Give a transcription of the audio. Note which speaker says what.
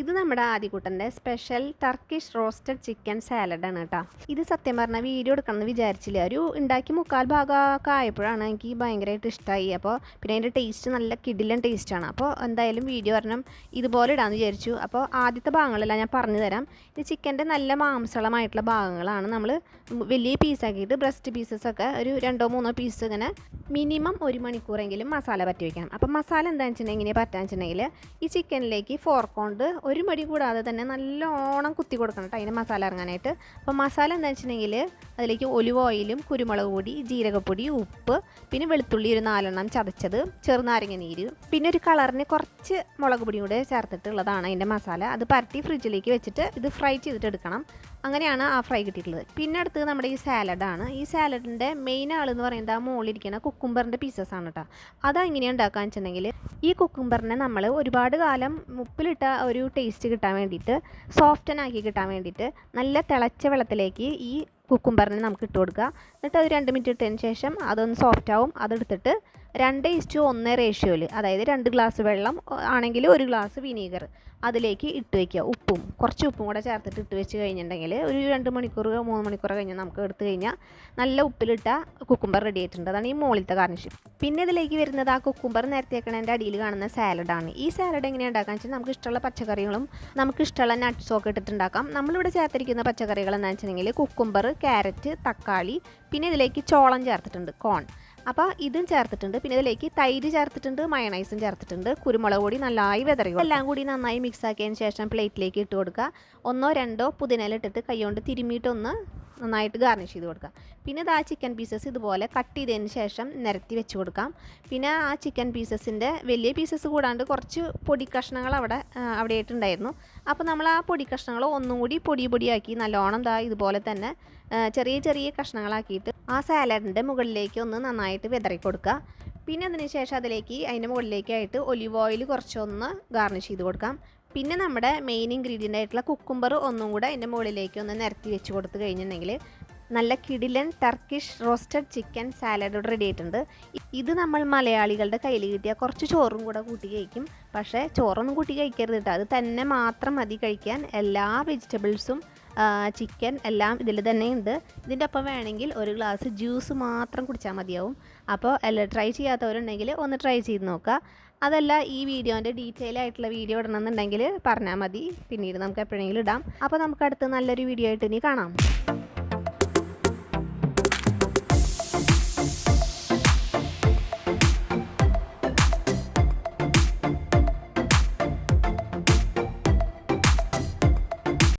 Speaker 1: ഇത് നമ്മുടെ ആദികുട്ടൻ്റെ special Turkish roasted chicken സാലഡാണ് കേട്ടോ. ഇത് സത്യം പറഞ്ഞാൽ വീഡിയോ എടുക്കണമെന്ന് വിചാരിച്ചില്ല. ഒരു ഉണ്ടാക്കി മുക്കാൽ ഭാഗമൊക്കെ ആയപ്പോഴാണ് എനിക്ക് ഭയങ്കരമായിട്ട് ഇഷ്ടമായി. അപ്പോൾ പിന്നെ അതിൻ്റെ ടേസ്റ്റ് നല്ല കിടിലൻ ടേസ്റ്റാണ്. അപ്പോൾ എന്തായാലും വീഡിയോ പറഞ്ഞാൽ ഇതുപോലെ ഇടാമെന്ന് വിചാരിച്ചു. അപ്പോൾ ആദ്യത്തെ ഭാഗങ്ങളെല്ലാം ഞാൻ പറഞ്ഞു തരാം. ഇത് ചിക്കൻ്റെ നല്ല മാംസളമായിട്ടുള്ള ഭാഗങ്ങളാണ്. നമ്മൾ വലിയ പീസാക്കിയിട്ട് ബ്രസ്റ്റ് പീസസൊക്കെ ഒരു 2-3 പീസ് ഇങ്ങനെ മിനിമം 1 മണിക്കൂറെങ്കിലും മസാല പറ്റി വയ്ക്കണം. അപ്പോൾ മസാല എന്താണെന്ന് വെച്ചിട്ടുണ്ടെങ്കിൽ ഇങ്ങനെ പറ്റാന്ന് വെച്ചിട്ടുണ്ടെങ്കിൽ ഈ ചിക്കനിലേക്ക് ഫോർക്ക് കൊണ്ട് ഒരു മടി കൂടാതെ തന്നെ നല്ലോണം കുത്തി കൊടുക്കണം കേട്ടോ അതിന് മസാല ഇറങ്ങാനായിട്ട്. അപ്പോൾ മസാല എന്താണെന്ന് വെച്ചിട്ടുണ്ടെങ്കിൽ അതിലേക്ക് ഒലിവ് ഓയിലും കുരുമുളക് പൊടി, ജീരകപ്പൊടി, ഉപ്പ്, പിന്നെ വെളുത്തുള്ളി ഒരു 4 ചതച്ചത്, ചെറുനാരങ്ങ നീര്, പിന്നെ ഒരു കളറിന് കുറച്ച് മുളക് പൊടിയും കൂടെ ചേർത്തിട്ടുള്ളതാണ് അതിൻ്റെ മസാല. അത് പരട്ടി ഫ്രിഡ്ജിലേക്ക് വെച്ചിട്ട് ഇത് ഫ്രൈ ചെയ്തിട്ട് എടുക്കണം. അങ്ങനെയാണ് ആ ഫ്രൈ കിട്ടിയിട്ടുള്ളത്. പിന്നെ അടുത്തത് നമ്മുടെ ഈ സാലഡാണ്. ഈ സാലഡിൻ്റെ മെയിൻ ആളെന്ന് പറയുന്നത് ആ മുകളിലിരിക്കുന്ന കുക്കുംബറിൻ്റെ പീസസാണ് കേട്ടോ. അതെങ്ങനെയാണ് ഉണ്ടാക്കുകയെന്ന് വെച്ചിട്ടുണ്ടെങ്കിൽ ഈ കുക്കുംബറിനെ നമ്മൾ ഒരുപാട് കാലം ഉപ്പിലിട്ട ഒരു ടേസ്റ്റ് കിട്ടാൻ വേണ്ടിയിട്ട്, സോഫ്റ്റനാക്കി കിട്ടാൻ വേണ്ടിയിട്ട് നല്ല തിളച്ച വെള്ളത്തിലേക്ക് ഈ കുക്കുംബറിനെ നമുക്ക് ഇട്ട് കൊടുക്കുക. എന്നിട്ട് അത് 2 മിനിറ്റ് ഇട്ടതിന് ശേഷം അതൊന്ന് സോഫ്റ്റ് ആവും. അതെടുത്തിട്ട് 2:1 റേഷ്യോയിൽ, അതായത് 2 ഗ്ലാസ് വെള്ളം ആണെങ്കിൽ 1 ഗ്ലാസ് വിനീഗർ അതിലേക്ക് ഇട്ട് വയ്ക്കുക. കുറച്ച് ഉപ്പും കൂടെ ചേർത്തിട്ട് ഇട്ട് വെച്ച് കഴിഞ്ഞിട്ടുണ്ടെങ്കിൽ ഒരു 2 മണിക്കൂർ 3 മണിക്കൂർ കഴിഞ്ഞാൽ നമുക്ക് എടുത്തു കഴിഞ്ഞാൽ നല്ല ഉപ്പിലിട്ട കുക്കുംബർ റെഡി ആയിട്ടുണ്ട്. അതാണ് ഈ മുകളിലത്തെ ഗാർണിഷ്. പിന്നെ ഇതിലേക്ക് വരുന്നത് ആ കുക്കുംബർ നേരത്തെ വെക്കണതിൻ്റെ അടിയിൽ കാണുന്ന സാലഡാണ്. ഈ സാലഡ് എങ്ങനെയാണ് ഉണ്ടാക്കാന്ന് വെച്ചാൽ നമുക്ക് ഇഷ്ടമുള്ള പച്ചക്കറികളും നമുക്ക് ഇഷ്ടമുള്ള നട്ട്സൊക്കെ ഇട്ടിട്ടുണ്ടാക്കാം. നമ്മളിവിടെ ചേർത്തിരിക്കുന്ന പച്ചക്കറികൾ എന്താണെന്ന് വെച്ചിട്ടുണ്ടെങ്കിൽ കുക്കുംബർ, ക്യാരറ്റ്, തക്കാളി, പിന്നെ ഇതിലേക്ക് ചോളം ചേർത്തിട്ടുണ്ട്, കോൺ. അപ്പോൾ ഇതും ചേർത്തിട്ടുണ്ട്. പിന്നെ ഇതിലേക്ക് തൈര് ചേർത്തിട്ടുണ്ട്, മയണൈസും ചേർത്തിട്ടുണ്ട്, കുരുമുളക് പൊടി നന്നായി വിതറി എല്ലാം കൂടി നന്നായി മിക്സ് ആക്കിയതിന് ശേഷം പ്ലേറ്റിലേക്ക് ഇട്ട് കൊടുക്കുക. 1-2 പുതിനയില ഇട്ടിട്ട് കൈകൊണ്ട് തിരുമ്മിയിട്ടൊന്ന് നന്നായിട്ട് ഗാർണിഷ് ചെയ്ത് കൊടുക്കുക. പിന്നെ ഇത് ആ ചിക്കൻ പീസസ് ഇതുപോലെ കട്ട് ചെയ്തതിന് ശേഷം നിരത്തി വെച്ച് കൊടുക്കാം. പിന്നെ ആ ചിക്കൻ പീസസിൻ്റെ വലിയ പീസസ് കൂടാണ്ട് കുറച്ച് പൊടി കഷ്ണങ്ങൾ അവിടെയായിട്ടുണ്ടായിരുന്നു. അപ്പോൾ നമ്മൾ ആ പൊടി കഷ്ണങ്ങൾ ഒന്നും കൂടി പൊടിയാക്കി നല്ലോണം ഇതുപോലെ തന്നെ ചെറിയ ചെറിയ കഷ്ണങ്ങളാക്കിയിട്ട് ആ സാലഡിൻ്റെ മുകളിലേക്ക് ഒന്ന് നന്നായിട്ട് വിതറി കൊടുക്കുക. പിന്നെ അതിന് ശേഷം അതിൻ്റെ മുകളിലേക്കായിട്ട് ഒലിവ് ഓയിൽ കുറച്ചൊന്ന് ഗാർണിഷ് ചെയ്ത് കൊടുക്കാം. പിന്നെ നമ്മുടെ മെയിൻ ഇൻഗ്രീഡിയൻ്റ് ആയിട്ടുള്ള കുക്കുംബർ ഒന്നും കൂടെ അതിൻ്റെ മുകളിലേക്ക് ഒന്ന് നിരത്തി വെച്ച് കൊടുത്തു കഴിഞ്ഞിട്ടുണ്ടെങ്കിൽ നല്ല കിടിലൻ Turkish roasted chicken salad ready ആയിട്ടുണ്ട്. ഇത് നമ്മൾ മലയാളികളുടെ കയ്യിൽ കിട്ടിയാൽ കുറച്ച് ചോറും കൂടെ കൂട്ടി കഴിക്കും. പക്ഷേ ചോറൊന്നും കൂട്ടി കഴിക്കരുത് കേട്ടോ. അത് തന്നെ മാത്രം മതി കഴിക്കാൻ. എല്ലാ വെജിറ്റബിൾസും ചിക്കൻ എല്ലാം ഇതിൽ തന്നെ ഉണ്ട്. ഇതിൻ്റെ ഒപ്പം വേണമെങ്കിൽ 1 ഗ്ലാസ് ജ്യൂസ് മാത്രം കുടിച്ചാൽ മതിയാവും. അപ്പോൾ ട്രൈ ചെയ്യാത്തവരുണ്ടെങ്കിൽ ഒന്ന് ട്രൈ ചെയ്ത് നോക്കുക. അതല്ല ഈ വീഡിയോൻ്റെ ഡീറ്റെയിൽ ആയിട്ടുള്ള വീഡിയോ ഇടണമെന്നുണ്ടെങ്കിൽ പറഞ്ഞാൽ മതി. പിന്നീട് നമുക്ക് എപ്പോഴെങ്കിലും ഇടാം. അപ്പോൾ നമുക്ക് അടുത്ത് നല്ലൊരു വീഡിയോ ആയിട്ട് ഇനി കാണാം.